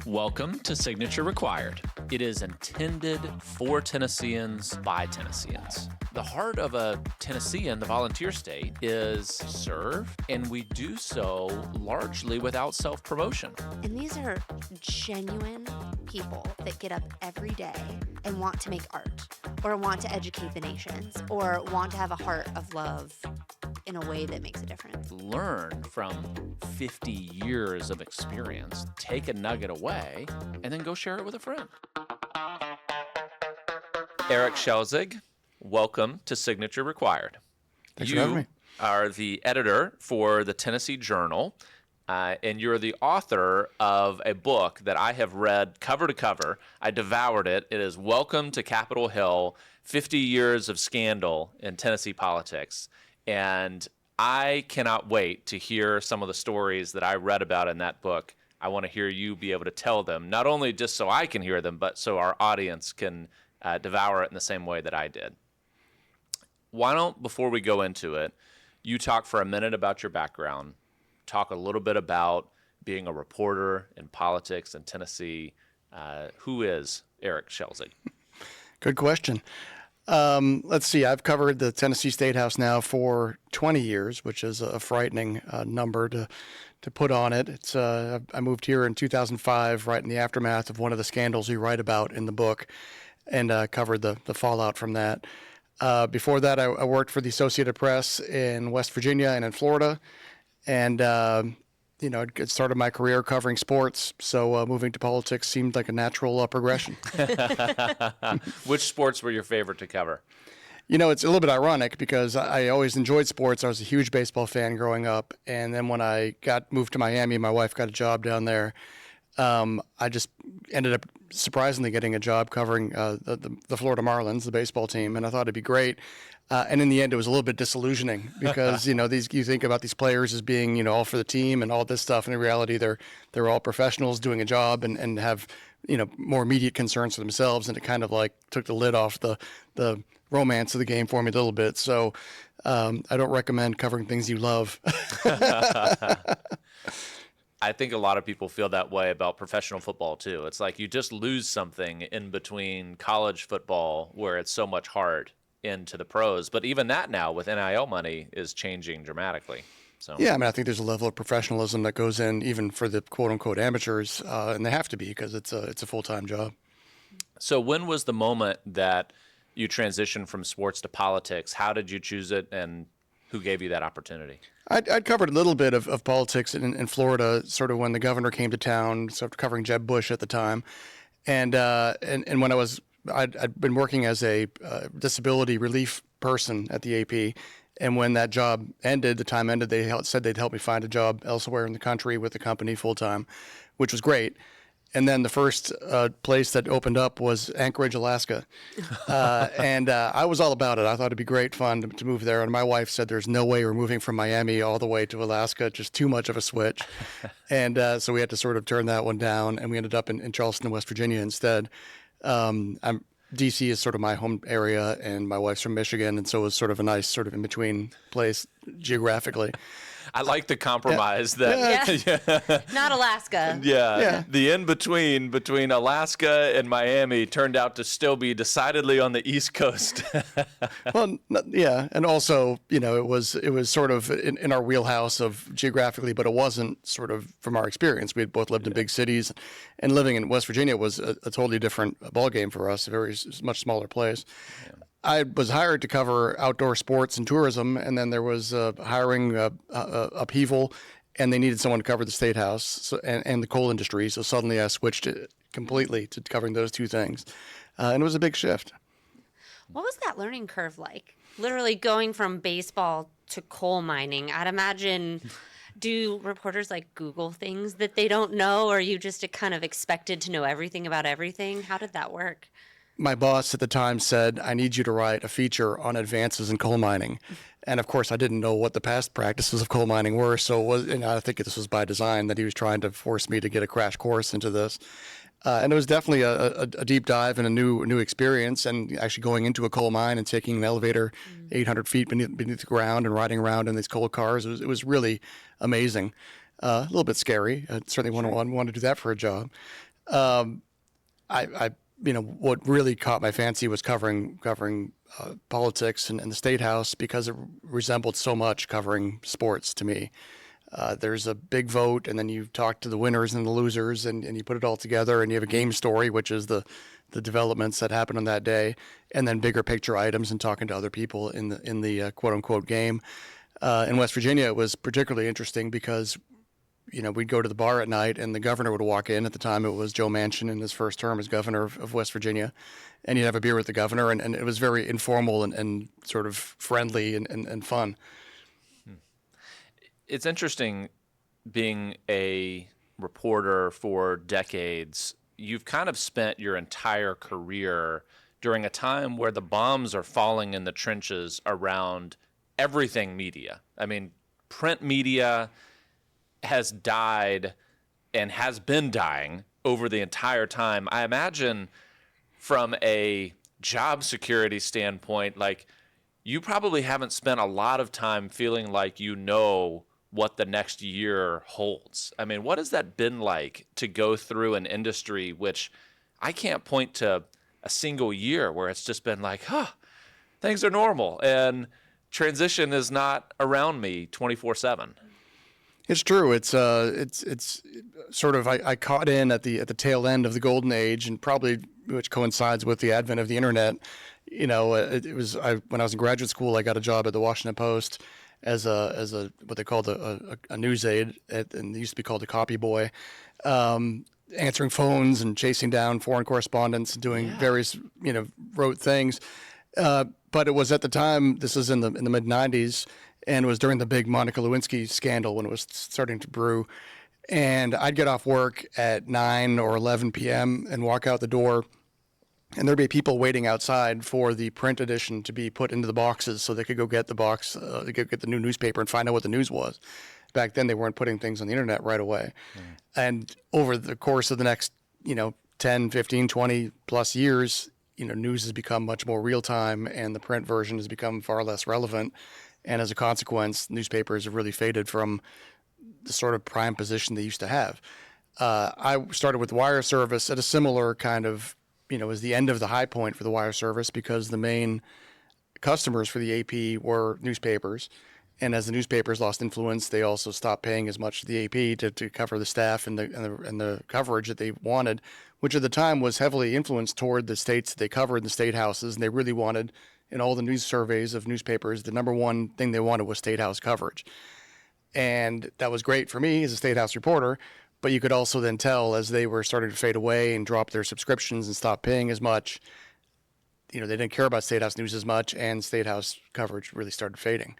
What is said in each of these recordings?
Welcome to Signature Required. It is intended for Tennesseans by Tennesseans. The heart of a Tennessean, the volunteer state, is serve, and we do so largely without self-promotion. And these are genuine people that get up every day and want to make art, or want to educate the nations, or want to have a heart of love in a way that makes a difference. Learn from 50 years of experience, take a nugget away, and then go share it with a friend. Erik Schelzig, welcome to Signature Required. Thanks for having me. You are the editor for the Tennessee Journal, and you're the author of a book that I have read cover to cover. I devoured it. It is Welcome to Capitol Hill, 50 Years of Scandal in Tennessee Politics. And I cannot wait to hear some of the stories that I read about in that book. I want to hear you be able to tell them, not only just so I can hear them, but so our audience can devour it in the same way that I did. Why don't, before we go into it, you talk for a minute about your background, talk a little bit about being a reporter in politics in Tennessee. Who is Erik Schelzig? Good question. Let's see. I've covered the Tennessee State House now for 20 years, which is a frightening number to put on it. It's I moved here in 2005, right in the aftermath of one of the scandals you write about in the book, and covered the fallout from that. Before that, I worked for the Associated Press in West Virginia and in Florida, and it started my career covering sports, so moving to politics seemed like a natural progression. Which sports were your favorite to cover? It's a little bit ironic because I always enjoyed sports. I was a huge baseball fan growing up, and then when I moved to Miami, my wife got a job down there. I just ended up surprisingly getting a job covering the Florida Marlins, the baseball team, and I thought it'd be great. And in the end, it was a little bit disillusioning because you think about these players as being all for the team and all this stuff, and in reality, they're all professionals doing a job and have more immediate concerns for themselves, and it kind of like took the lid off the romance of the game for me a little bit. So I don't recommend covering things you love. I think a lot of people feel that way about professional football too. It's like you just lose something in between college football where it's so much hard into the pros. But even that now with NIL money is changing dramatically. So yeah, I think there's a level of professionalism that goes in even for the quote unquote amateurs, and they have to be because it's a full-time job. So when was the moment that you transitioned from sports to politics? How did you choose it, and who gave you that opportunity? I'd covered a little bit of politics in Florida, sort of when the governor came to town, sort of covering Jeb Bush at the time, and when I'd been working as a disability relief person at the AP, and when that job ended, the time ended, they said they'd help me find a job elsewhere in the country with the company full time, which was great. And then the first place that opened up was Anchorage, Alaska. And I was all about it. I thought it'd be great fun to move there. And my wife said there's no way we're moving from Miami all the way to Alaska, just too much of a switch. And so we had to sort of turn that one down, and we ended up in Charleston, West Virginia instead. D.C. is sort of my home area, and my wife's from Michigan, and so it was sort of a nice sort of in-between place geographically. I like the compromise that Not Alaska. The in-between between Alaska and Miami turned out to still be decidedly on the East Coast. Well, yeah, and also, it was sort of in our wheelhouse of geographically, but it wasn't sort of from our experience. We had both lived in big cities, and living in West Virginia was a totally different ballgame for us, a very much smaller place. Yeah. I was hired to cover outdoor sports and tourism, and then there was hiring upheaval, and they needed someone to cover the State House and the coal industry. So suddenly I switched it completely to covering those two things, and it was a big shift. What was that learning curve like? Literally going from baseball to coal mining. I'd imagine, do reporters like Google things that they don't know, or are you just kind of expected to know everything about everything? How did that work? My boss at the time said, I need you to write a feature on advances in coal mining. And of course, I didn't know what the past practices of coal mining were. So I think this was by design that he was trying to force me to get a crash course into this. And it was definitely a deep dive and a new experience. And actually going into a coal mine and taking an elevator 800 feet beneath the ground and riding around in these coal cars, it was really amazing. A little bit scary. I certainly wouldn't want to do that for a job. I what really caught my fancy was covering politics and the State House because it resembled so much covering sports to me. There's a big vote, and then you talk to the winners and the losers, and you put it all together, and you have a game story, which is the developments that happened on that day, and then bigger picture items and talking to other people in the quote unquote game. In West Virginia, it was particularly interesting because we'd go to the bar at night and the governor would walk in. At the time, it was Joe Manchin in his first term as governor of West Virginia. And you'd have a beer with the governor, and it was very informal and sort of friendly and fun. It's interesting being a reporter for decades. You've kind of spent your entire career during a time where the bombs are falling in the trenches around everything media. I mean, print media has died and has been dying over the entire time. I imagine from a job security standpoint, like you probably haven't spent a lot of time feeling like what the next year holds. I mean, what has that been like to go through an industry which I can't point to a single year where it's just been like, things are normal and transition is not around me 24/7. It's true. It's sort of I caught in at the tail end of the golden age, and probably which coincides with the advent of the internet. When I was in graduate school, I got a job at the Washington Post as a what they called a news aide, and they used to be called a copy boy, answering phones and chasing down foreign correspondents and doing various rote things. But it was at the time. This was in the mid '90s. And it was during the big Monica Lewinsky scandal when it was starting to brew. And I'd get off work at 9 or 11 p.m. and walk out the door, and there'd be people waiting outside for the print edition to be put into the boxes so they could go get the box, they could get the new newspaper and find out what the news was. Back then, they weren't putting things on the internet right away. And over the course of the next, 10, 15, 20 plus years, news has become much more real time, and the print version has become far less relevant. And as a consequence, newspapers have really faded from the sort of prime position they used to have. I started with wire service at a similar kind of, was the end of the high point for the wire service because the main customers for the AP were newspapers. And as the newspapers lost influence, they also stopped paying as much to the AP to cover the staff and the coverage that they wanted, which at the time was heavily influenced toward the states that they covered, the state houses, and they really wanted, in all the news surveys of newspapers, the number one thing they wanted was state house coverage. And that was great for me as a state house reporter, but you could also then tell as they were starting to fade away and drop their subscriptions and stop paying as much, they didn't care about state house news as much, and state house coverage really started fading.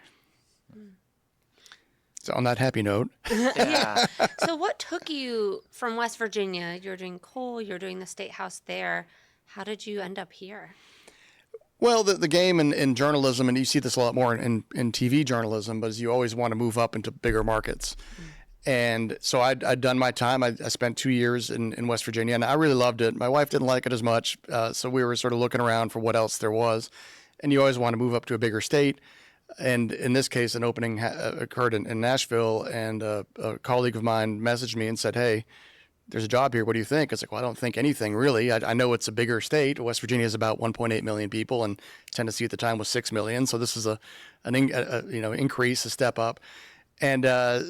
So on that happy note. Yeah. So what took you from West Virginia? You're doing coal, you're doing the state house there. How did you end up here? Well, the game in journalism, and you see this a lot more in TV journalism, but is you always want to move up into bigger markets. And so I'd done my time. I spent 2 years in West Virginia, and I really loved it. My wife didn't like it as much, so we were sort of looking around for what else there was. And you always want to move up to a bigger state. And in this case, an opening occurred in Nashville, and a colleague of mine messaged me and said, "Hey, there's a job here. What do you think?" I was like, "Well, I don't think anything really. I know it's a bigger state. West Virginia is about 1.8 million people, and Tennessee at the time was 6 million. So this is an increase, a step up." And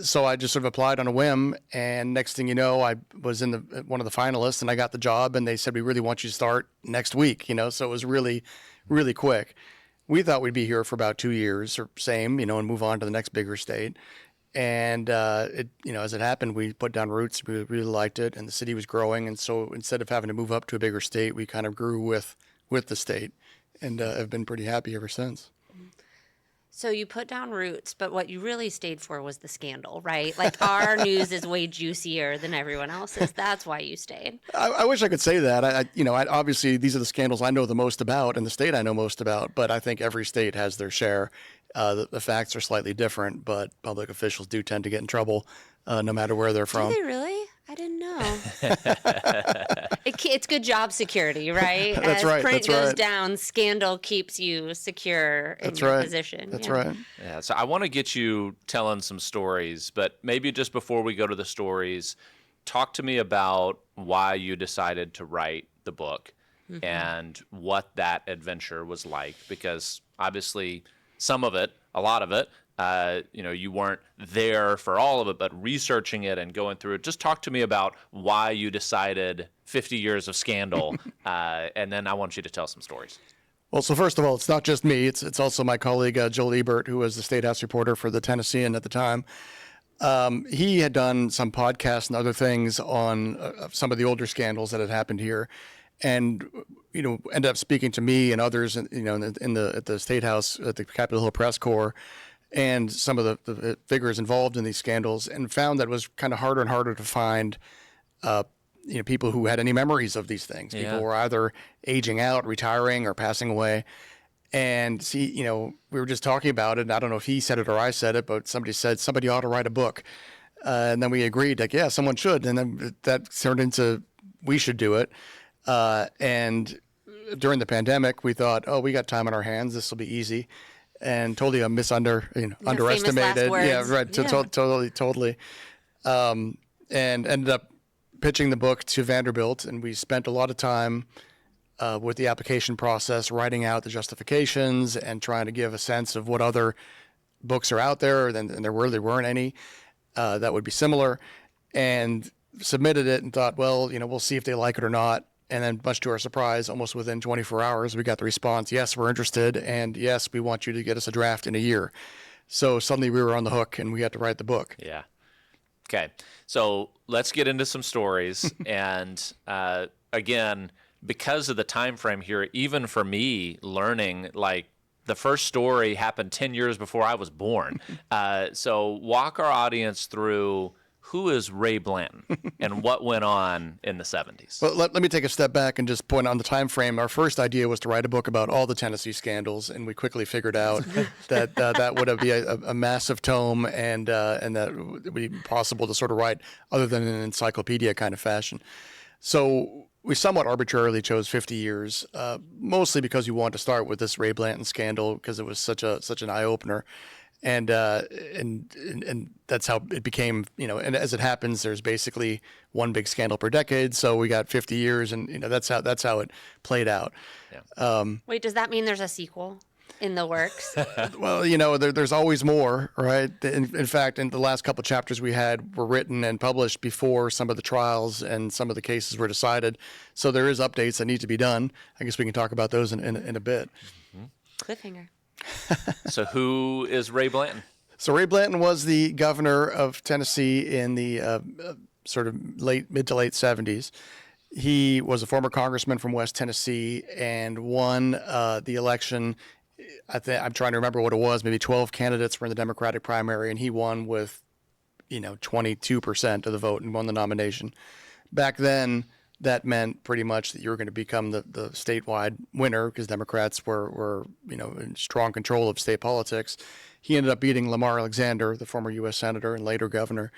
so I just sort of applied on a whim. And next thing you know, I was in one of the finalists, and I got the job. And they said, "We really want you to start next week." So it was really, really quick. We thought we'd be here for about 2 years or same, and move on to the next bigger state. And as it happened, we put down roots. We really liked it, and the city was growing. And so instead of having to move up to a bigger state, we kind of grew with the state, and have been pretty happy ever since. So you put down roots, but what you really stayed for was the scandal, right? Like our news is way juicier than everyone else's. That's why you stayed. I wish I could say that. I obviously these are the scandals I know the most about, and the state I know most about. But I think every state has their share. The facts are slightly different, but public officials do tend to get in trouble, no matter where they're from. Do they really? I didn't know. It's good job security, right? That's As right. print That's goes right. down, scandal keeps you secure in That's your right. position. That's Yeah. right. Yeah, so I want to get you telling some stories, but maybe just before we go to the stories, talk to me about why you decided to write the book and what that adventure was like, because obviously some of it, a lot of it, you weren't there for all of it, but researching it and going through it. Just talk to me about why you decided 50 years of scandal, and then I want you to tell some stories. Well, so first of all, it's not just me. It's also my colleague, Joel Ebert, who was the State House reporter for the Tennessean at the time. He had done some podcasts and other things on some of the older scandals that had happened here, and ended up speaking to me and others, at the State House at the Capitol Hill Press Corps, and some of the figures involved in these scandals, and found that it was kind of harder and harder to find people who had any memories of these things. People were either aging out, retiring, or passing away. And we were just talking about it, and I don't know if he said it or I said it, but somebody said somebody ought to write a book. And then we agreed, yeah, someone should. And then that turned into we should do it. And during the pandemic, we thought, oh, we got time on our hands. This will be easy. And totally underestimated. Yeah, right. Yeah. Totally. And ended up pitching the book to Vanderbilt, and we spent a lot of time with the application process, writing out the justifications and trying to give a sense of what other books are out there, and there really weren't any that would be similar, and submitted it and thought, well, we'll see if they like it or not. And then, much to our surprise, almost within 24 hours, we got the response, yes, we're interested, and yes, we want you to get us a draft in a year. So suddenly we were on the hook, and we had to write the book. Yeah. Okay. So let's get into some stories. And again, because of the time frame here, even for me, learning, like, the first story happened 10 years before I was born. So walk our audience through who is Ray Blanton and what went on in the 70s. Well, let me take a step back and just point on the time frame. Our first idea was to write a book about all the Tennessee scandals, and we quickly figured out that that would be a massive tome, and that it would be impossible to sort of write other than in an encyclopedia kind of fashion. So we somewhat arbitrarily chose 50 years, mostly because we wanted to start with this Ray Blanton scandal because it was such an eye opener. And that's how it became, and as it happens, there's basically one big scandal per decade. So we got 50 years, and that's how it played out. Yeah. Wait, does that mean there's a sequel in the works? Well, there's always more, right? In fact, in the last couple of chapters we had were written and published before some of the trials and some of the cases were decided. So there is updates that need to be done. I guess we can talk about those in a bit. Cliffhanger. So who is Ray Blanton? So Ray Blanton was the governor of Tennessee in the sort of mid to late 70s. He was a former congressman from West Tennessee and won the election. I'm trying to remember what it was. Maybe 12 candidates were in the Democratic primary, and he won with 22% of the vote and won the nomination. Back then, that meant pretty much that you were going to become the statewide winner because Democrats were in strong control of state politics. He ended up beating Lamar Alexander, the former U.S. senator and later governor,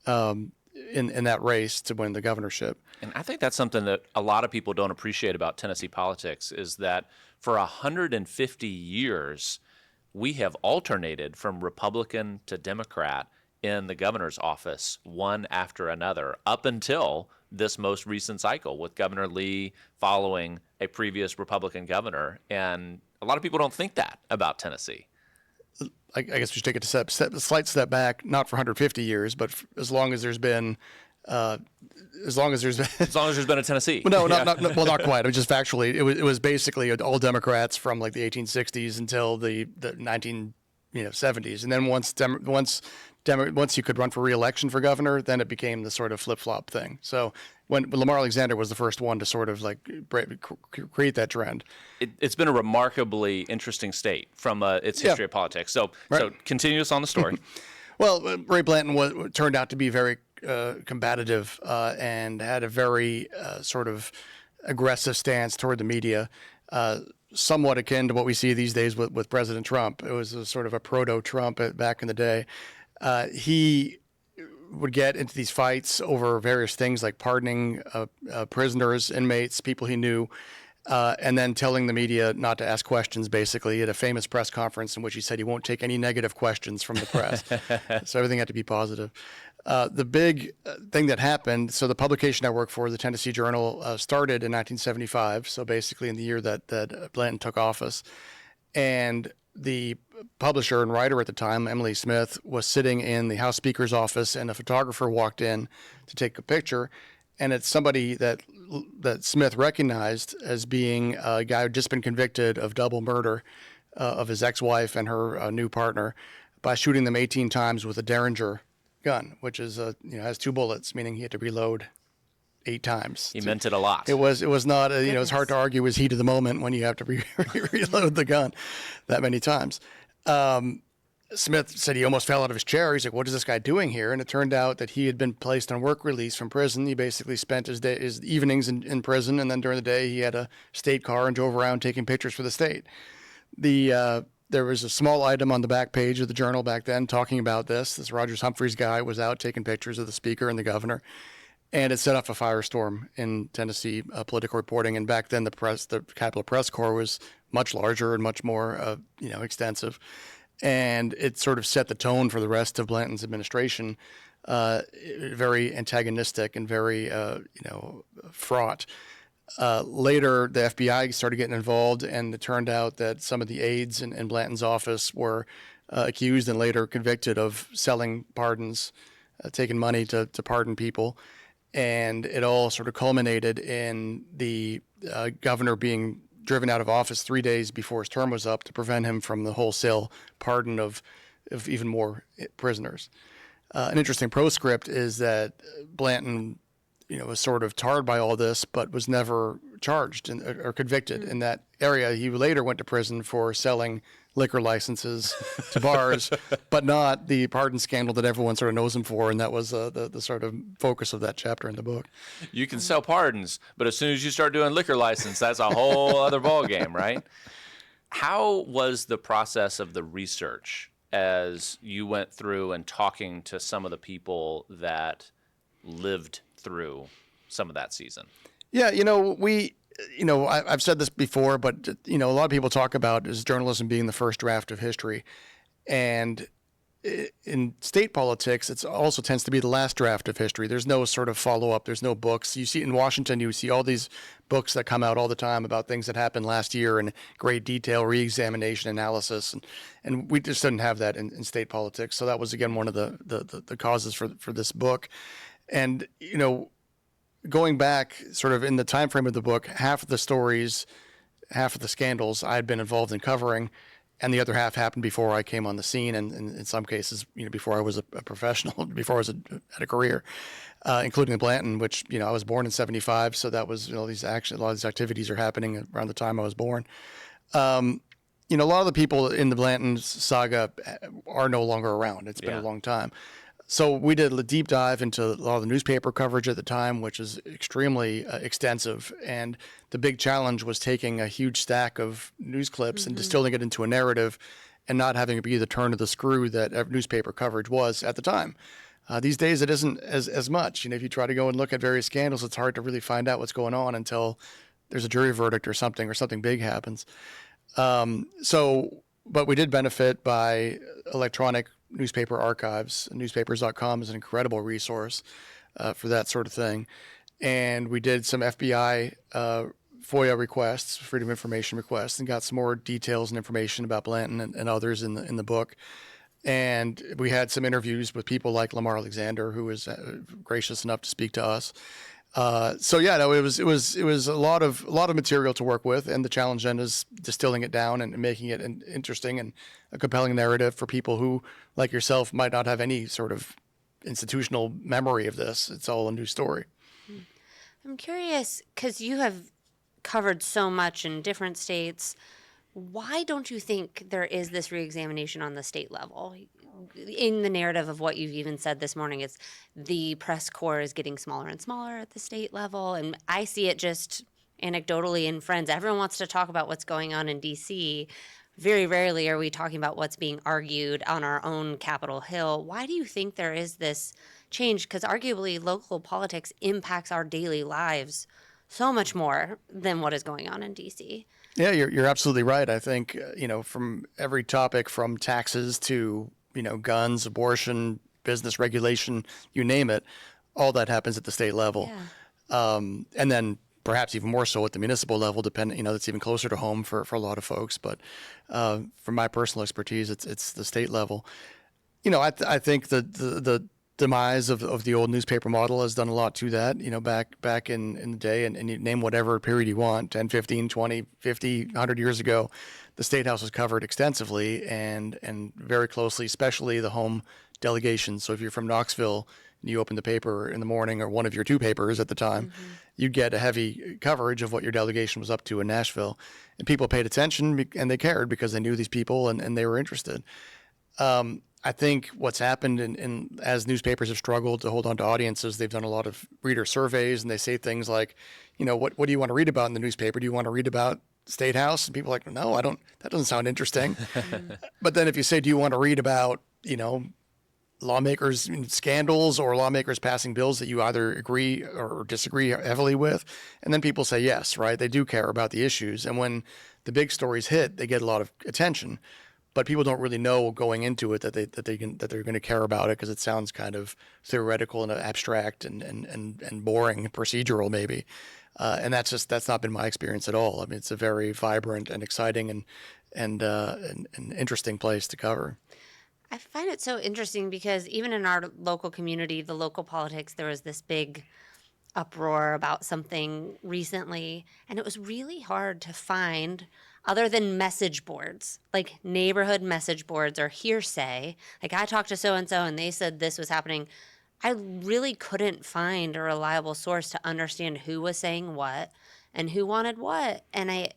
in that race to win the governorship. And I think that's something that a lot of people don't appreciate about Tennessee politics is that for 150 years, we have alternated from Republican to Democrat in the governor's office, one after another, up until this most recent cycle with Governor Lee following a previous Republican governor. And a lot of people don't think that about Tennessee. I guess we should take a slight step back, not for 150 years, but as long as there's been a Tennessee. No, not quite. It was just factually, it was basically all Democrats from like the 1860s until the 1970s, and then once you could run for re-election for governor, then it became the sort of flip-flop thing. So when Lamar Alexander was the first one to sort of like create that trend. It's been a remarkably interesting state from its history of politics. So continue us on the story. Well, Ray Blanton turned out to be very combative and had a very sort of aggressive stance toward the media, somewhat akin to what we see these days with President Trump. It was a sort of a proto-Trump back in the day. He would get into these fights over various things like pardoning prisoners, inmates, people he knew, and then telling the media not to ask questions, basically, at a famous press conference in which he said he won't take any negative questions from the press. So everything had to be positive. The big thing that happened, so the publication I work for, the Tennessee Journal, started in 1975, so basically in the year that Blanton took office. And the publisher and writer at the time, Emily Smith, was sitting in the House Speaker's office, and a photographer walked in to take a picture. And it's somebody that Smith recognized as being a guy who had just been convicted of double murder of his ex-wife and her new partner by shooting them 18 times with a Derringer gun, which is has 2 bullets, meaning he had to reload 8 times. He meant it a lot. It was not it's hard to argue with heat of the moment when you have to reload the gun that many times. Smith said he almost fell out of his chair. He's like, "What is this guy doing here?" And it turned out that he had been placed on work release from prison. He basically spent his evenings in prison, and then during the day he had a state car and drove around taking pictures for the state. There was a small item on the back page of the Journal back then talking about this. This Rogers Humphreys guy was out taking pictures of the Speaker and the governor, and it set off a firestorm in Tennessee political reporting. And back then, the Capitol Press Corps was much larger and much more extensive. And it sort of set the tone for the rest of Blanton's administration, very antagonistic and very, fraught. Later, the FBI started getting involved, and it turned out that some of the aides in Blanton's office were accused and later convicted of selling pardons, taking money to pardon people. And it all sort of culminated in the governor being driven out of office 3 days before his term was up to prevent him from the wholesale pardon of even more prisoners. An interesting postscript is that Blanton, was sort of tarred by all this, but was never charged or convicted in that area. He later went to prison for selling liquor licenses to bars, but not the pardon scandal that everyone sort of knows him for, and that was the sort of focus of that chapter in the book. You can sell pardons, but as soon as you start doing liquor license, that's a whole other ballgame, right? How was the process of the research as you went through and talking to some of the people that lived through some of that season? Yeah, I've said this before, but a lot of people talk about is journalism being the first draft of history, and in state politics, it also tends to be the last draft of history. There's no sort of follow-up. There's no books. You see in Washington, you see all these books that come out all the time about things that happened last year in great detail, re-examination, analysis, and we just didn't have that in state politics. So that was again one of the causes for this book, and going back sort of in the time frame of the book, half of the stories, half of the scandals I had been involved in covering, and the other half happened before I came on the scene, and in some cases, before I was a professional, before I had a career, including Blanton, which I was born in '75, so that was a lot of these activities are happening around the time I was born. A lot of the people in the Blanton saga are no longer around. It's been a long time. So we did a deep dive into a lot of the newspaper coverage at the time, which is extremely extensive. And the big challenge was taking a huge stack of news clips and distilling it into a narrative and not having it be the turn of the screw that newspaper coverage was at the time. These days, it isn't as much. If you try to go and look at various scandals, it's hard to really find out what's going on until there's a jury verdict or something big happens. But we did benefit by electronic newspaper archives. Newspapers.com is an incredible resource for that sort of thing. And we did some FBI FOIA requests, Freedom of Information requests, and got some more details and information about Blanton and others in the book. And we had some interviews with people like Lamar Alexander, who was gracious enough to speak to us. It was a lot of material to work with, and the challenge then is distilling it down and making it an interesting and a compelling narrative for people who, like yourself, might not have any sort of institutional memory of this. It's all a new story. I'm curious, because you have covered so much in different states. Why don't you think there is this reexamination on the state level? In the narrative of what you've even said this morning, it's the press corps is getting smaller and smaller at the state level. And I see it just anecdotally in friends. Everyone wants to talk about what's going on in D.C. Very rarely are we talking about what's being argued on our own Capitol Hill. Why do you think there is this change? Because arguably local politics impacts our daily lives so much more than what is going on in D.C. Yeah, you're absolutely right. I think, from every topic from taxes to, guns, abortion, business regulation, you name it, all that happens at the state level. And then perhaps even more so at the municipal level, depending, that's even closer to home for a lot of folks. But from my personal expertise, it's the state level. I think the demise of the old newspaper model has done a lot to that, back in the day, and you name whatever period you want, 10, 15, 20, 50, 100 years ago, the State House was covered extensively and very closely, especially the home delegations. So if you're from Knoxville and you open the paper in the morning, or one of your two papers at the time, you'd get a heavy coverage of what your delegation was up to in Nashville. And people paid attention and they cared because they knew these people and they were interested. I think what's happened in as newspapers have struggled to hold on to audiences, they've done a lot of reader surveys, and they say things like, what do you want to read about in the newspaper? Do you want to read about State House? And people are like, no, I don't. That doesn't sound interesting. But then if you say, do you want to read about, lawmakers scandals or lawmakers passing bills that you either agree or disagree heavily with, and then people say yes, right? They do care about the issues, and when the big stories hit, they get a lot of attention. But people don't really know going into it that they're going to care about it, because it sounds kind of theoretical and abstract and boring, procedural maybe, and that's not been my experience at all. I mean, it's a very vibrant and exciting and interesting place to cover. I find it so interesting because even in our local community, the local politics, there was this big uproar about something recently, and it was really hard to find, other than message boards, like neighborhood message boards or hearsay. Like, I talked to so-and-so and they said this was happening. I really couldn't find a reliable source to understand who was saying what and who wanted what. And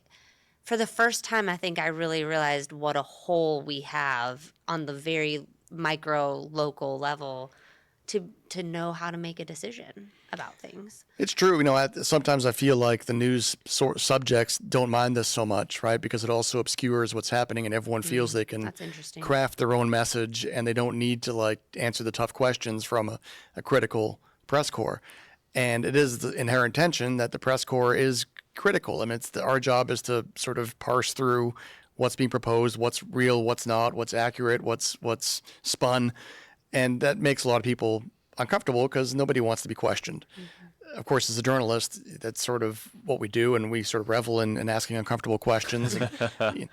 for the first time, I think I really realized what a hole we have on the very micro local level to know how to make a decision about things. It's true. Sometimes I feel like the news subjects don't mind this so much, right? Because it also obscures what's happening, and everyone feels they can craft their own message, and they don't need to answer the tough questions from a critical press corps. And it is the inherent tension that the press corps is critical. I mean, our job is to sort of parse through what's being proposed, what's real, what's not, what's accurate, what's spun. And that makes a lot of people uncomfortable because nobody wants to be questioned. Of course, as a journalist, that's sort of what we do, and we sort of revel in asking uncomfortable questions. I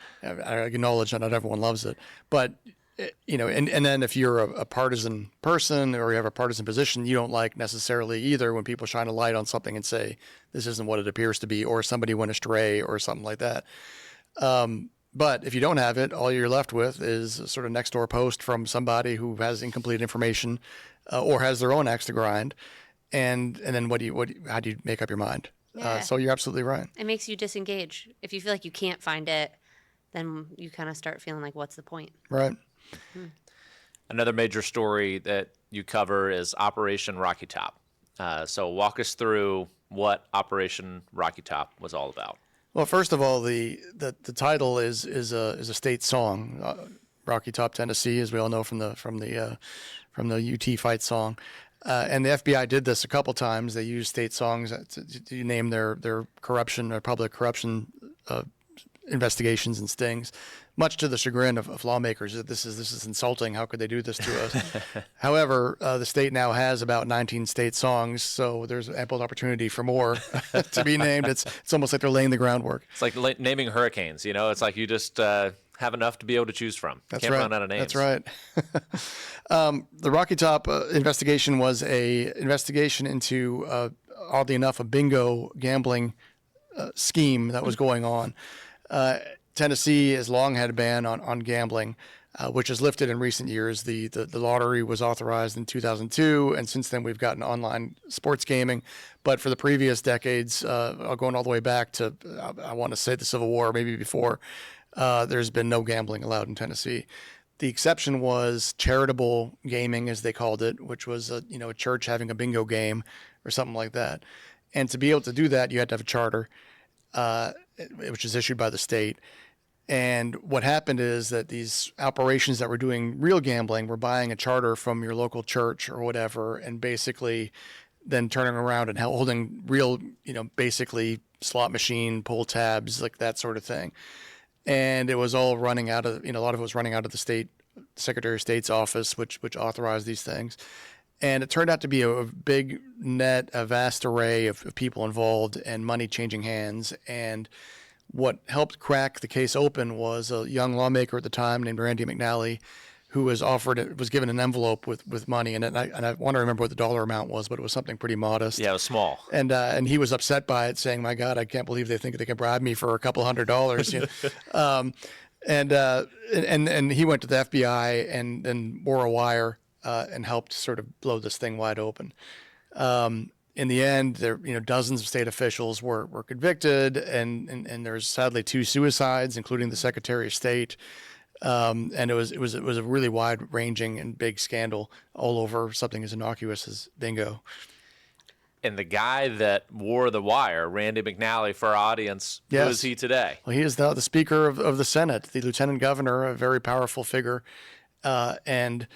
acknowledge that not everyone loves it. But, and then if you're a partisan person or you have a partisan position, you don't like necessarily either when people shine a light on something and say, this isn't what it appears to be, or somebody went astray or something like that. But if you don't have it, all you're left with is a sort of next door post from somebody who has incomplete information or has their own axe to grind. And then how do you make up your mind? Yeah. So you're absolutely right. It makes you disengage. If you feel like you can't find it, then you kind of start feeling like, what's the point? Right. Another major story that you cover is Operation Rocky Top. So walk us through what Operation Rocky Top was all about. Well, first of all, the title is a state song, Rocky Top, Tennessee, as we all know from the UT fight song, and the FBI did this a couple times. They used state songs to name their corruption or public corruption investigations and stings, much to the chagrin of lawmakers. This is insulting. How could they do this to us? However, the state now has about 19 state songs, so there's ample opportunity for more to be named. It's almost like they're laying the groundwork. It's like naming hurricanes. It's like you just have enough to be able to choose from. That's Can't right. run out of names. That's right. The Rocky Top investigation was a investigation into, oddly enough, a bingo gambling scheme that was going on. Tennessee has long had a ban on gambling, which has lifted in recent years. The lottery was authorized in 2002, and since then we've gotten online sports gaming. But for the previous decades, going all the way back to, I want to say the Civil War, maybe before, there's been no gambling allowed in Tennessee. The exception was charitable gaming, as they called it, which was a church having a bingo game or something like that. And to be able to do that, you had to have a charter, which is issued by the state. And what happened is that these operations that were doing real gambling were buying a charter from your local church or whatever, and basically then turning around and holding real, basically slot machine, pull tabs, like that sort of thing. And it was all running out of, a lot of it was running out of the state Secretary of State's office, which authorized these things. And it turned out to be a big net, a vast array of people involved and money changing hands. And what helped crack the case open was a young lawmaker at the time named Randy McNally, who was given an envelope with money, and I want to remember what the dollar amount was, but it was something pretty modest. Yeah, it was small. And he was upset by it, saying, "My God, I can't believe they think they can bribe me for a couple $100." You know? And he went to the FBI and wore a wire and helped sort of blow this thing wide open. In the end, dozens of state officials were convicted, and there's sadly 2 suicides, including the Secretary of State. And it was a really wide-ranging and big scandal all over something as innocuous as bingo. And the guy that wore the wire, Randy McNally, for our audience, Yes. who is he today? Well, he is the Speaker of the Senate, the Lieutenant Governor, a very powerful figure, and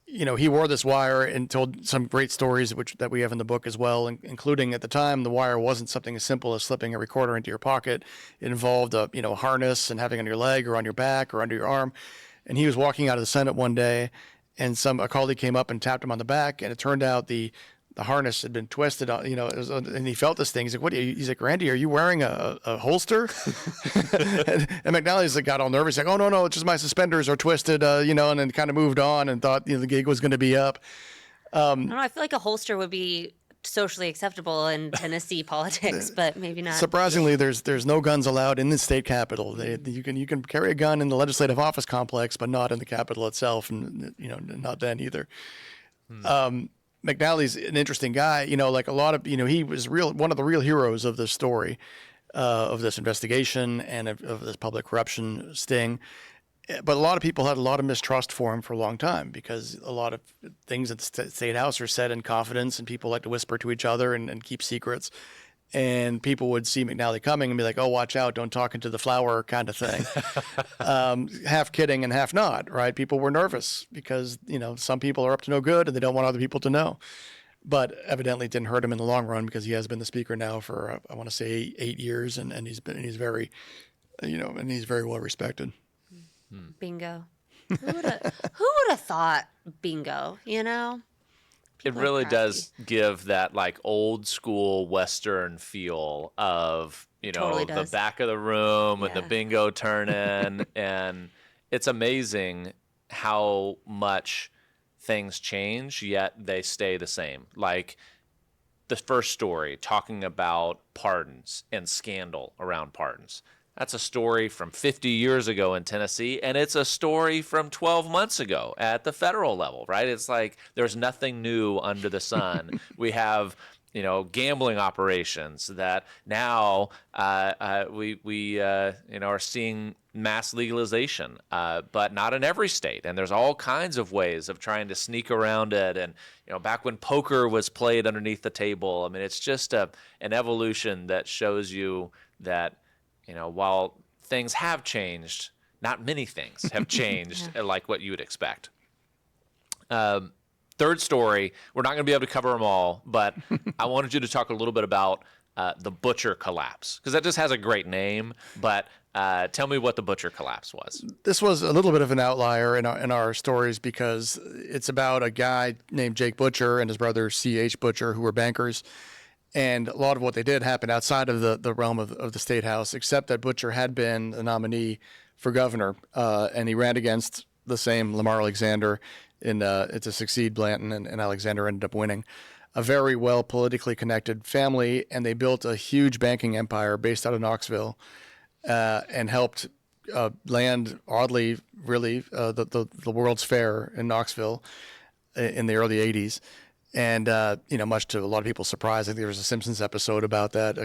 he wore this wire and told some great stories that we have in the book as well, including at the time the wire wasn't something as simple as slipping a recorder into your pocket. It involved a harness and having it on your leg or on your back or under your arm. And he was walking out of the Senate one day, and a colleague came up and tapped him on the back, and it turned out the harness had been twisted, and he felt this thing. He's like, "What?" He's like, "Randy, are you wearing a holster?" and McNally's like got all nervous, like, "Oh no, it's just my suspenders are twisted," and then kind of moved on and thought the gig was going to be up. I don't know. I feel like a holster would be socially acceptable in Tennessee politics, but maybe not. Surprisingly, there's no guns allowed in the state capitol. You can carry a gun in the legislative office complex, but not in the capitol itself, and not then either. McNally's an interesting guy, like a lot of, he was one of the real heroes of this story, of this investigation and of this public corruption sting. But a lot of people had a lot of mistrust for him for a long time, because a lot of things at the State House are said in confidence, and people like to whisper to each other and keep secrets. And people would see McNally coming and be like, "Oh, watch out, don't talk into the flower," kind of thing. Half kidding and half not, right? People were nervous because, some people are up to no good and they don't want other people to know. But evidently it didn't hurt him in the long run, because he has been the Speaker now for, I want to say 8 years, and he's very, and he's very well respected. Bingo. Who would have thought bingo, It People are really crafty. does give that like old school Western feel of, Totally the does. back of the room and the Yeah. bingo turn-in. And it's amazing how much things change, yet they stay the same. Like the first story talking about pardons and scandal around pardons. That's a story from 50 years ago in Tennessee, and it's a story from 12 months ago at the federal level, right? It's like there's nothing new under the sun. We have, gambling operations that now we are seeing mass legalization, but not in every state. And there's all kinds of ways of trying to sneak around it. And, back when poker was played underneath the table, I mean, it's just an evolution that shows you that, while things have changed, not many things have changed like what you would expect. Third story, we're not going to be able to cover them all, but I wanted you to talk a little bit about the Butcher collapse, because that just has a great name. But tell me what the Butcher collapse was. This was a little bit of an outlier in our stories, because it's about a guy named Jake Butcher and his brother C.H. Butcher, who were bankers. And a lot of what they did happened outside of the realm of the State House, except that Butcher had been a nominee for governor, and he ran against the same Lamar Alexander to succeed Blanton, and Alexander ended up winning. A very well politically connected family, and they built a huge banking empire based out of Knoxville, and helped land, oddly, really, the World's Fair in Knoxville in the early 80s. And, much to a lot of people's surprise, I think there was a Simpsons episode about that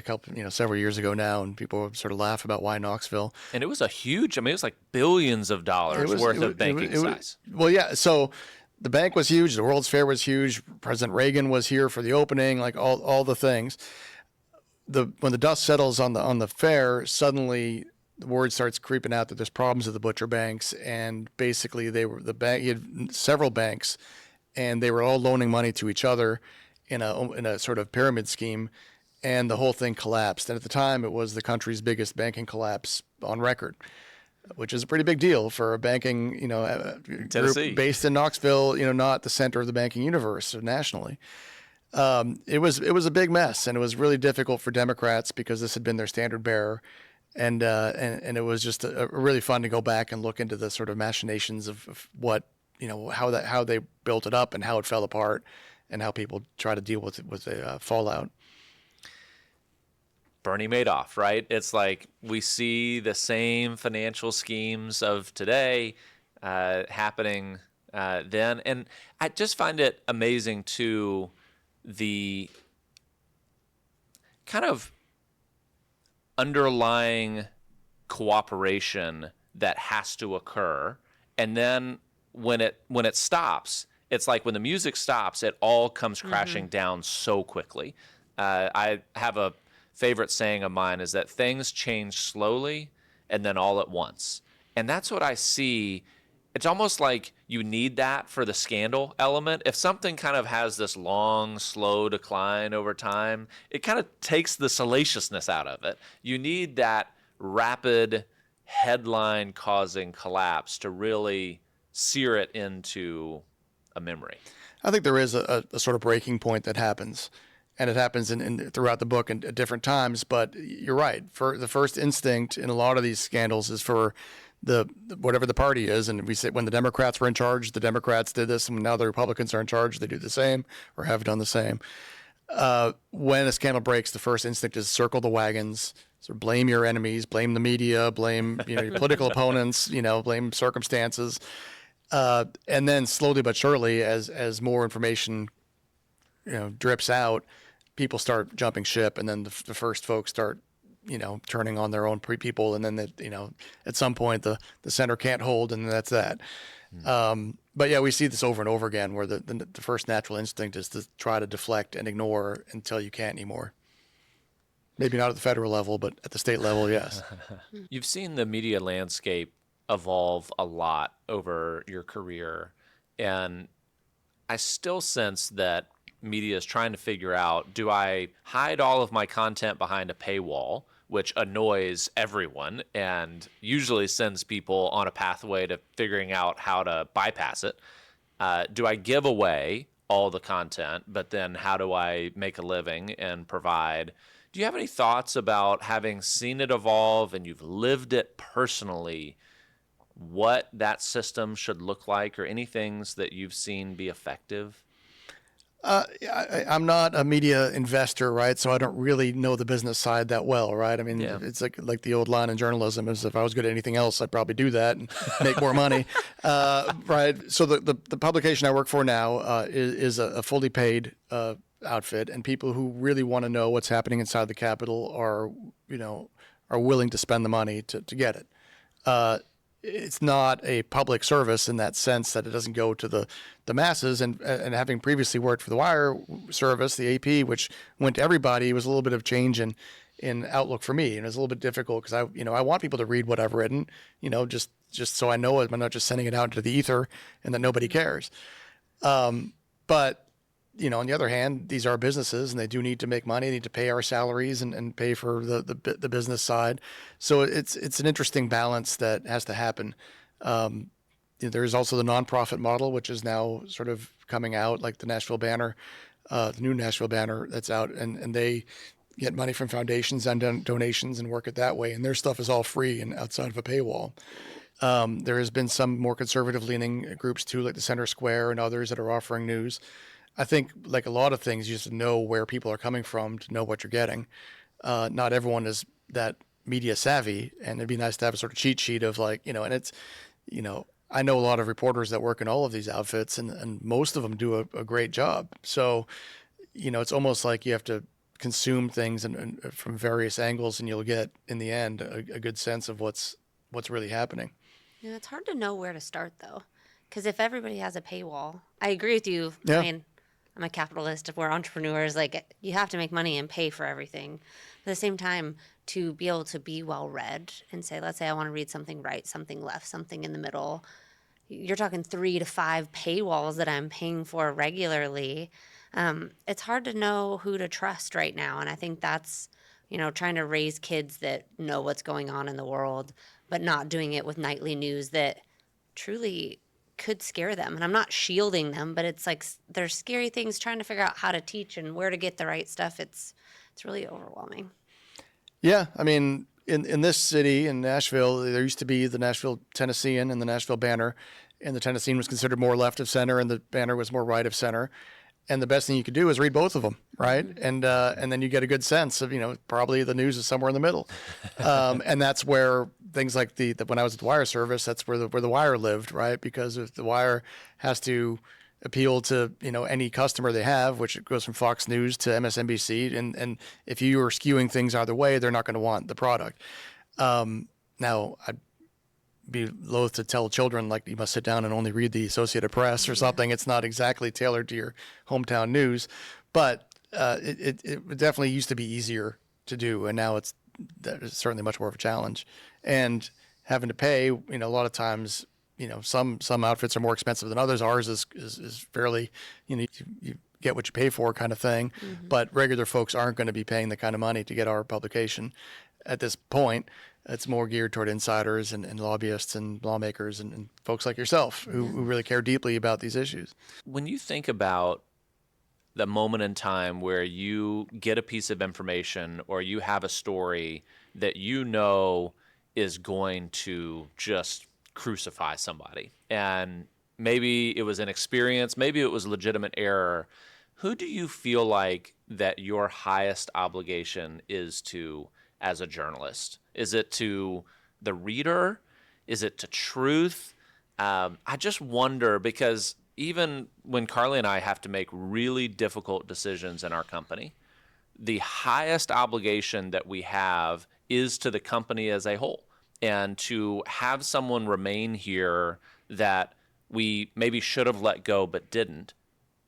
several years ago now, and people sort of laugh about why Knoxville. And it was it was like billions of dollars worth of banking size. Well, yeah. So the bank was huge. The World's Fair was huge. President Reagan was here for the opening, like all the things. When the dust settles on the fair, suddenly the word starts creeping out that there's problems at the butcher banks, and basically he had several banks, and they were all loaning money to each other in a sort of pyramid scheme, and the whole thing collapsed. And at the time, it was the country's biggest banking collapse on record. which is a pretty big deal for a banking, Tennessee. group based in Knoxville, not the center of the banking universe nationally. It was a big mess, and it was really difficult for Democrats because this had been their standard bearer, and it was just really fun to go back and look into the sort of machinations of what how they built it up and how it fell apart, and how people try to deal with the fallout. Bernie Madoff, right? It's like we see the same financial schemes of today happening then. And I just find it amazing, too, the kind of underlying cooperation that has to occur. And then when it stops, it's like when the music stops, it all comes crashing down so quickly. I have a favorite saying of mine is that things change slowly and then all at once. And that's what I see. It's almost like you need that for the scandal element. If something kind of has this long, slow decline over time, it kind of takes the salaciousness out of it. You need that rapid headline-causing collapse to really sear it into a memory. I think there is a sort of breaking point that happens. And it happens throughout the book at different times. But you're right. For the first instinct in a lot of these scandals is for whatever the party is. And we say when the Democrats were in charge, the Democrats did this, and now the Republicans are in charge, they do the same or have done the same. When a scandal breaks, the first instinct is circle the wagons, sort of blame your enemies, blame the media, blame your political opponents, blame circumstances. And then slowly but surely, as more information drips out, people start jumping ship, and then the first folks start, turning on their own people, and then at some point the center can't hold, and that's that. But yeah, we see this over and over again, where the first natural instinct is to try to deflect and ignore until you can't anymore. Maybe not at the federal level, but at the state level, yes. You've seen the media landscape evolve a lot over your career, and I still sense that media is trying to figure out, do I hide all of my content behind a paywall, which annoys everyone and usually sends people on a pathway to figuring out how to bypass it? Do I give away all the content, but then how do I make a living and provide? Do you have any thoughts about, having seen it evolve and you've lived it personally, what that system should look like, or any things that you've seen be effective? I'm not a media investor, right? So I don't really know the business side that well, right? I mean, It's like the old line in journalism is, if I was good at anything else, I'd probably do that and make more money, right? So the publication I work for now is a fully paid outfit, and people who really want to know what's happening inside the Capitol are willing to spend the money to get it. It's not a public service in that sense, that it doesn't go to the masses. And having previously worked for the Wire service, the AP, which went to everybody, was a little bit of change in outlook for me. And it was a little bit difficult because I want people to read what I've written, just so I know it. I'm not just sending it out into the ether and that nobody cares. But on the other hand, these are businesses, and they do need to make money. They need to pay our salaries and pay for the business side. So it's an interesting balance that has to happen. There's also the nonprofit model, which is now sort of coming out, like the Nashville Banner, the new Nashville Banner that's out, and they get money from foundations and donations and work it that way. And their stuff is all free and outside of a paywall. There has been some more conservative-leaning groups too, like the Center Square and others that are offering news. I think, like a lot of things, you just know where people are coming from to know what you're getting. Not everyone is that media savvy, and it'd be nice to have a sort of cheat sheet of and it's, I know a lot of reporters that work in all of these outfits, and most of them do a great job. So, it's almost like you have to consume things and from various angles, and you'll get, in the end, a good sense of what's really happening. Yeah, it's hard to know where to start, though, because if everybody has a paywall, I agree with you. Yeah. I mean, I'm a capitalist. If we're entrepreneurs, you have to make money and pay for everything. At the same time, to be able to be well read and say, let's say I want to read something right, something left, something in the middle, you're talking 3 to 5 paywalls that I'm paying for regularly. It's hard to know who to trust right now. And I think that's, trying to raise kids that know what's going on in the world, but not doing it with nightly news that truly could scare them. And I'm not shielding them, but it's like there's scary things, trying to figure out how to teach and where to get the right stuff. It's really overwhelming. Yeah, I mean, in this city, in Nashville, there used to be the Nashville Tennessean and the Nashville Banner, and the Tennessean was considered more left of center, and the Banner was more right of center. And the best thing you could do is read both of them, right? And then you get a good sense of, probably the news is somewhere in the middle. And that's where things like when I was at the Wire service, that's where the Wire lived, right? Because if the Wire has to appeal to, any customer they have, which goes from Fox News to MSNBC, and if you are skewing things either way, they're not going to want the product. Now, I'd be loath to tell children, like, you must sit down and only read the Associated Press or something. It's not exactly tailored to your hometown news, but it definitely used to be easier to do, and now it's certainly much more of a challenge. And having to pay, a lot of times, some outfits are more expensive than others. Ours is fairly, you get what you pay for kind of thing, but regular folks aren't going to be paying the kind of money to get our publication at this point. It's more geared toward insiders and lobbyists and lawmakers and folks like yourself who really care deeply about these issues. When you think about the moment in time where you get a piece of information or you have a story that is going to just crucify somebody, and maybe it was an experience, maybe it was legitimate error, who do you feel like that your highest obligation is to as a journalist? Is it to the reader? Is it to truth? I just wonder, because even when Carly and I have to make really difficult decisions in our company, the highest obligation that we have is to the company as a whole. And to have someone remain here that we maybe should have let go but didn't,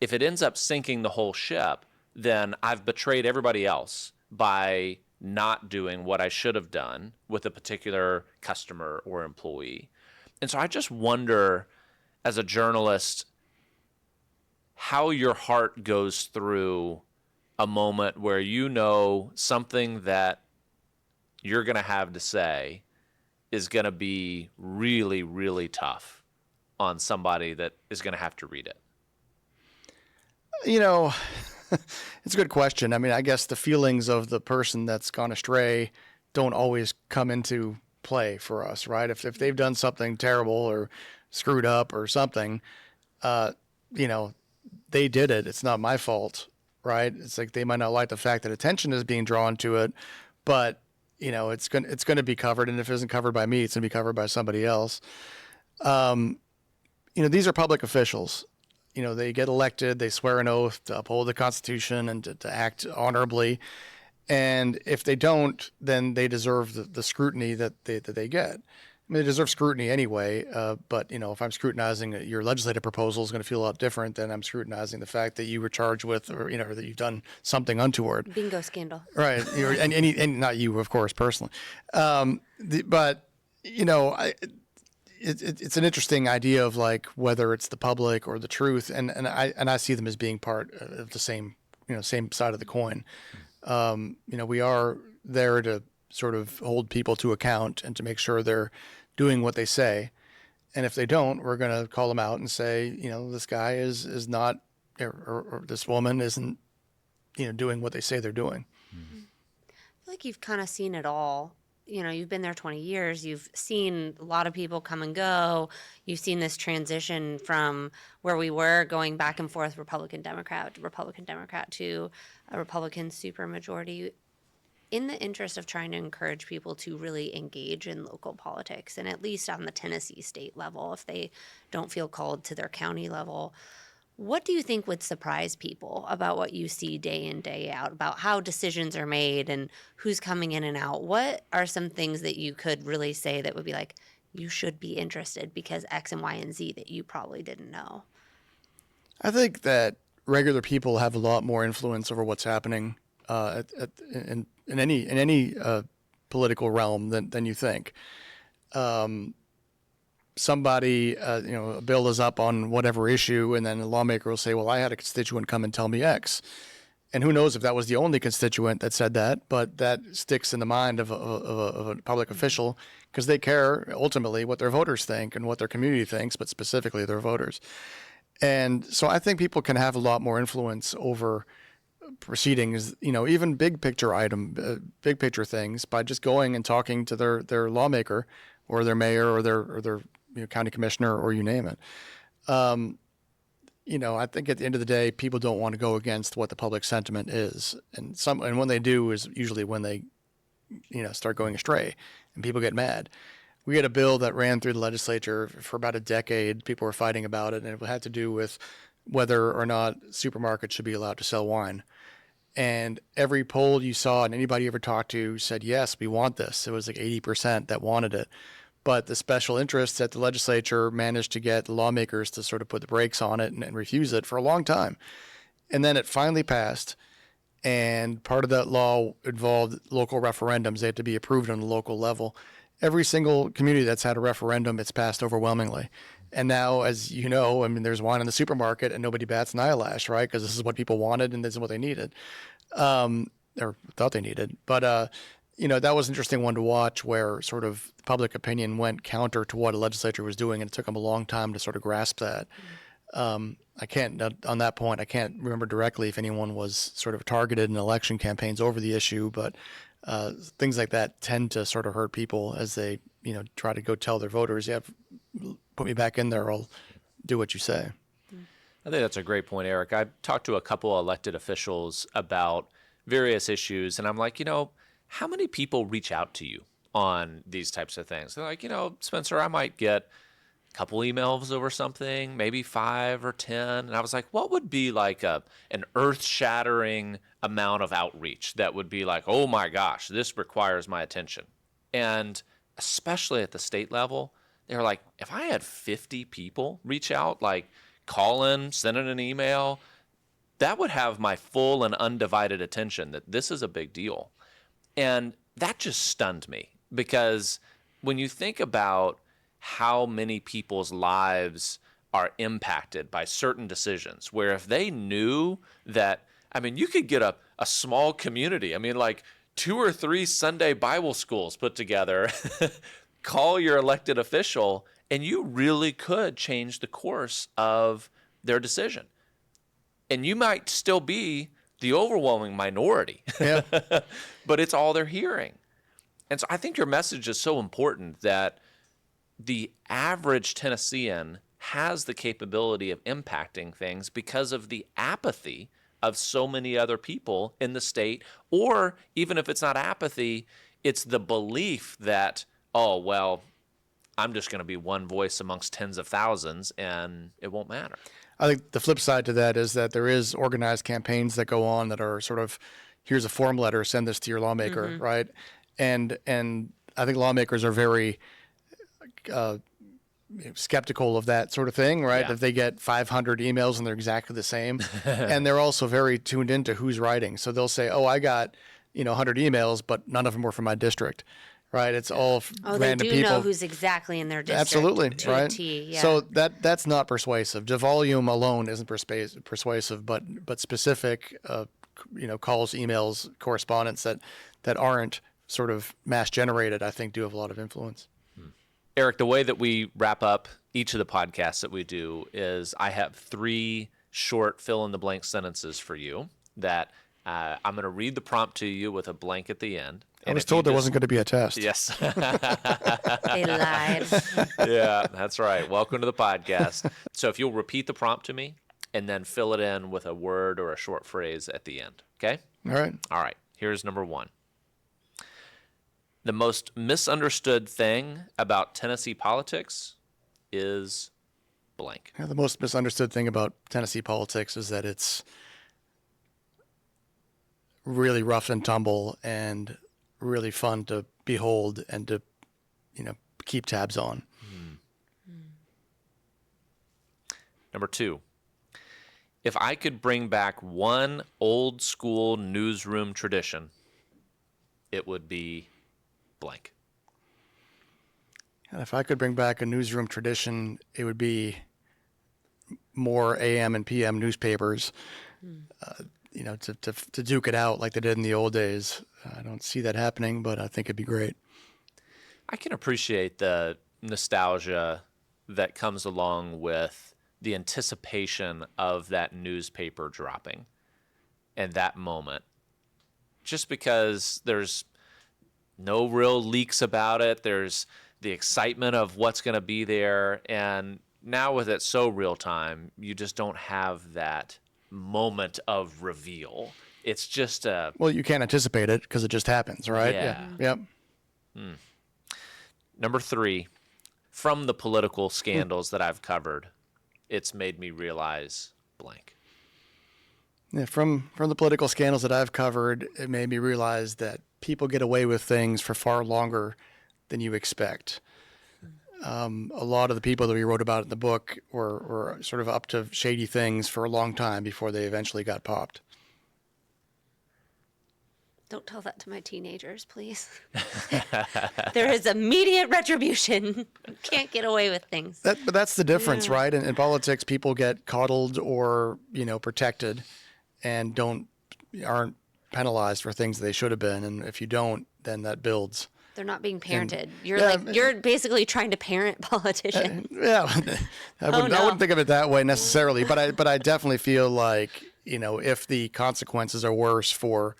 if it ends up sinking the whole ship, then I've betrayed everybody else by not doing what I should have done with a particular customer or employee. And so I just wonder, as a journalist, how your heart goes through a moment where something that you're going to have to say is going to be really, really tough on somebody that is going to have to read it. It's a good question. I mean, I guess the feelings of the person that's gone astray don't always come into play for us, right? If they've done something terrible or screwed up or something, they did it. It's not my fault, right? It's like they might not like the fact that attention is being drawn to it, but it's going to be covered. And if it isn't covered by me, it's going to be covered by somebody else. These are public officials. They get elected, they swear an oath to uphold the Constitution and to act honorably. And if they don't, then they deserve the scrutiny that they get. I mean, they deserve scrutiny anyway, but, if I'm scrutinizing your legislative proposal, is going to feel a lot different than I'm scrutinizing the fact that you were charged with, or, or that you've done something untoward. Bingo scandal. Right. And not you, of course, personally. It's an interesting idea of, like, whether it's the public or the truth, and I see them as being part of the same side of the coin. We are there to sort of hold people to account and to make sure they're doing what they say, and if they don't, we're going to call them out and say, this guy is not, or this woman isn't, doing what they say they're doing. I feel like you've kind of seen it all. You've been there 20 years. You've seen a lot of people come and go. You've seen this transition from where we were going back and forth, Republican, Democrat to a Republican supermajority, in the interest of trying to encourage people to really engage in local politics, and at least on the Tennessee state level, if they don't feel called to their county level. What do you think would surprise people about what you see day in, day out, about how decisions are made and who's coming in and out? What are some things that you could really say that would be like, you should be interested because X and Y and Z that you probably didn't know? I think that regular people have a lot more influence over what's happening in any political realm than you think. Somebody, a bill is up on whatever issue, and then a lawmaker will say, well, I had a constituent come and tell me X. And who knows if that was the only constituent that said that, but that sticks in the mind of a public official because they care ultimately what their voters think and what their community thinks, but specifically their voters. And so I think people can have a lot more influence over proceedings, even big picture things by just going and talking to their lawmaker or their mayor or their county commissioner or you name it. I think at the end of the day, people don't want to go against what the public sentiment is. And when they do is usually when they, start going astray and people get mad. We had a bill that ran through the legislature for about a decade. People were fighting about it, and it had to do with whether or not supermarkets should be allowed to sell wine. And every poll you saw and anybody you ever talked to said, yes, we want this. It was like 80% that wanted it. But the special interests at the legislature managed to get the lawmakers to sort of put the brakes on it and refuse it for a long time. And then it finally passed. And part of that law involved local referendums. They had to be approved on the local level. Every single community that's had a referendum, it's passed overwhelmingly. And now, as you know, there's wine in the supermarket and nobody bats an eyelash, right? Because this is what people wanted and this is what they needed, or thought they needed. But, that was an interesting one to watch where sort of public opinion went counter to what a legislature was doing, and it took them a long time to sort of grasp that. On that point, I can't remember directly if anyone was sort of targeted in election campaigns over the issue, but things like that tend to sort of hurt people as they, try to go tell their voters, yeah, put me back in there, I'll do what you say. I think that's a great point, Eric. I talked to a couple of elected officials about various issues, and I'm like, how many people reach out to you on these types of things? They're like, Spencer, I might get a couple emails over something, maybe 5 or 10. And I was like, what would be like an earth-shattering amount of outreach that would be like, oh my gosh, this requires my attention? And especially at the state level, they're like, if I had 50 people reach out, like call in, send in an email, that would have my full and undivided attention that this is a big deal. And that just stunned me because when you think about how many people's lives are impacted by certain decisions, where if they knew that, you could get a small community, like 2 or 3 Sunday Bible schools put together, call your elected official, and you really could change the course of their decision. And you might still be the overwhelming minority, Yeah. but it's all they're hearing. And so I think your message is so important that the average Tennessean has the capability of impacting things because of the apathy of so many other people in the state, or even if it's not apathy, it's the belief that, oh, well, I'm just going to be one voice amongst tens of thousands and it won't matter. I think the flip side to that is that there is organized campaigns that go on that are sort of, here's a form letter, send this to your lawmaker, right? And I think lawmakers are very skeptical of that sort of thing, right? Yeah. If they get 500 emails and they're exactly the same, and they're also very tuned into who's writing. So they'll say, oh, I got 100 emails, but none of them were from my district. Right, it's all random people. They do know who's exactly in their district. Absolutely, to right? a T, yeah. So that's not persuasive. The volume alone isn't persuasive, but specific, calls, emails, correspondence that aren't sort of mass generated, I think, do have a lot of influence. Eric, the way that we wrap up each of the podcasts that we do is I have 3 short fill-in-the-blank sentences for you that I'm going to read the prompt to you with a blank at the end. I was told there wasn't going to be a test. Yes. They lied. Yeah, that's right. Welcome to the podcast. So if you'll repeat the prompt to me and then fill it in with a word or a short phrase at the end, okay? All right. All right. Here's number 1. The most misunderstood thing about Tennessee politics is blank. Yeah, the most misunderstood thing about Tennessee politics is that it's really rough and tumble and really fun to behold and to, keep tabs on. Number 2, if I could bring back one old school newsroom tradition, it would be blank. And if I could bring back a newsroom tradition, it would be more AM and PM newspapers. to duke it out like they did in the old days. I don't see that happening, but I think it'd be great. I can appreciate the nostalgia that comes along with the anticipation of that newspaper dropping and that moment. Just because there's no real leaks about it, there's the excitement of what's going to be there, and now with it so real time, you just don't have that moment of reveal. It's just Well, you can't anticipate it because it just happens, right? Yeah. Yep. Number 3, from the political scandals that I've covered, it's made me realize blank. Yeah, from the political scandals that I've covered, it made me realize that people get away with things for far longer than you expect. A lot of the people that we wrote about in the book were sort of up to shady things for a long time before they eventually got popped. Don't tell that to my teenagers, please. There is immediate retribution. You can't get away with things. But that's the difference, right? In politics, people get coddled or protected, and aren't penalized for things they should have been. And if you don't, then that builds. They're not being parented. You're basically trying to parent politicians. I wouldn't think of it that way necessarily, but I definitely feel like if the consequences are worse for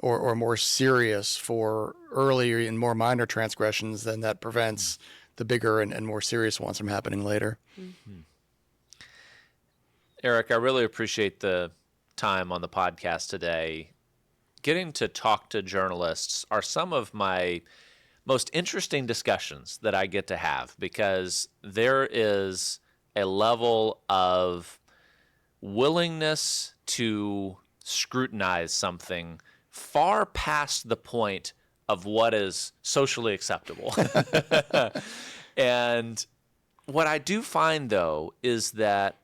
or more serious for early and more minor transgressions, then that prevents the bigger and more serious ones from happening later. Mm-hmm. Erik, I really appreciate the time on the podcast today. Getting to talk to journalists are some of my most interesting discussions that I get to have, because there is a level of willingness to scrutinize something far past the point of what is socially acceptable. And what I do find, though, is that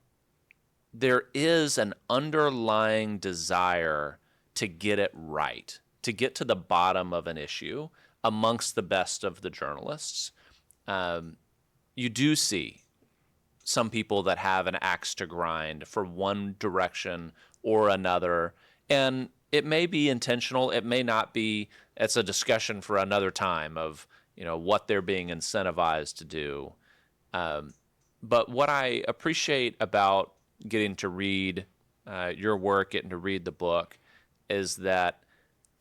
there is an underlying desire to get it right, to get to the bottom of an issue amongst the best of the journalists. You do see some people that have an axe to grind for one direction or another, and it may be intentional, it may not be. It's a discussion for another time of what they're being incentivized to do. But what I appreciate about getting to read your work, getting to read the book, is that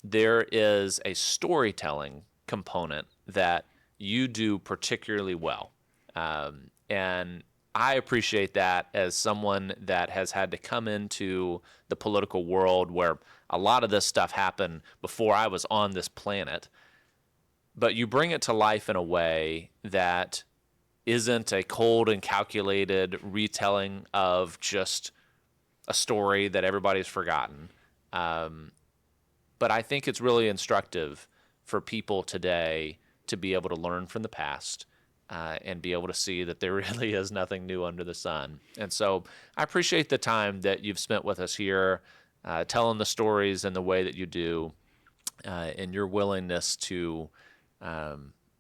there is a storytelling component that you do particularly well. And I appreciate that as someone that has had to come into the political world where a lot of this stuff happened before I was on this planet. But you bring it to life in a way that isn't a cold and calculated retelling of just a story that everybody's forgotten. But I think it's really instructive for people today to be able to learn from the past and be able to see that there really is nothing new under the sun. And so I appreciate the time that you've spent with us here, telling the stories in the way that you do, and your willingness to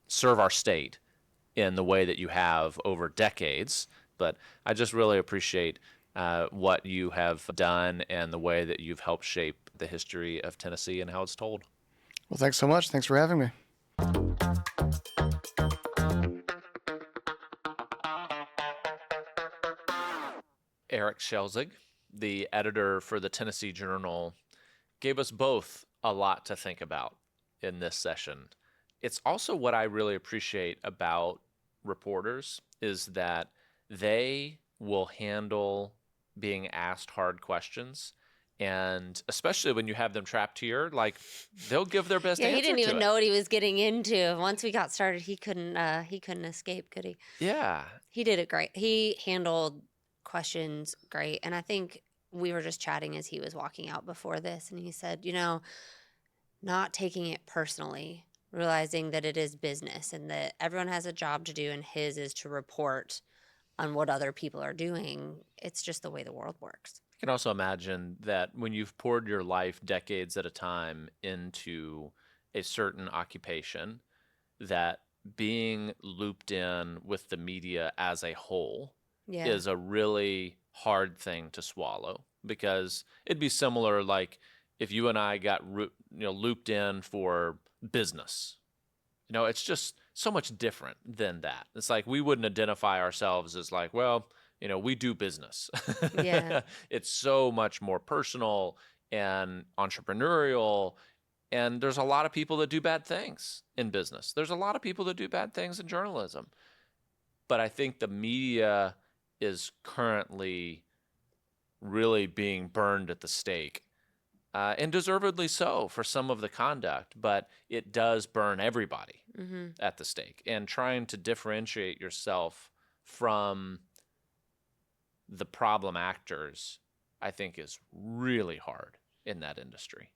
serve our state in the way that you have over decades. But I just really appreciate what you have done and the way that you've helped shape the history of Tennessee and how it's told. Well, thanks so much. Thanks for having me. Erik Schelzig, the editor for the Tennessee Journal, gave us both a lot to think about in this session. It's also what I really appreciate about reporters is that they will handle being asked hard questions. And especially when you have them trapped here, they'll give their best answer. He didn't even know what he was getting into. Once we got started, he couldn't escape, could he? Yeah. He did it great. He handled questions great. And I think we were just chatting as he was walking out before this, and he said, not taking it personally, realizing that it is business and that everyone has a job to do, and his is to report on what other people are doing. It's just the way the world works. I can also imagine that when you've poured your life decades at a time into a certain occupation, that being looped in with the media as a whole is a really hard thing to swallow. because it'd be similar like if you and I got looped in for business. It's just so much different than that. It's like we wouldn't identify ourselves as like, well, we do business. Yeah. It's so much more personal and entrepreneurial. And there's a lot of people that do bad things in business. There's a lot of people that do bad things in journalism. But I think the media is currently really being burned at the stake. And deservedly so for some of the conduct, but it does burn everybody at the stake. And trying to differentiate yourself from the problem actors, I think, is really hard in that industry.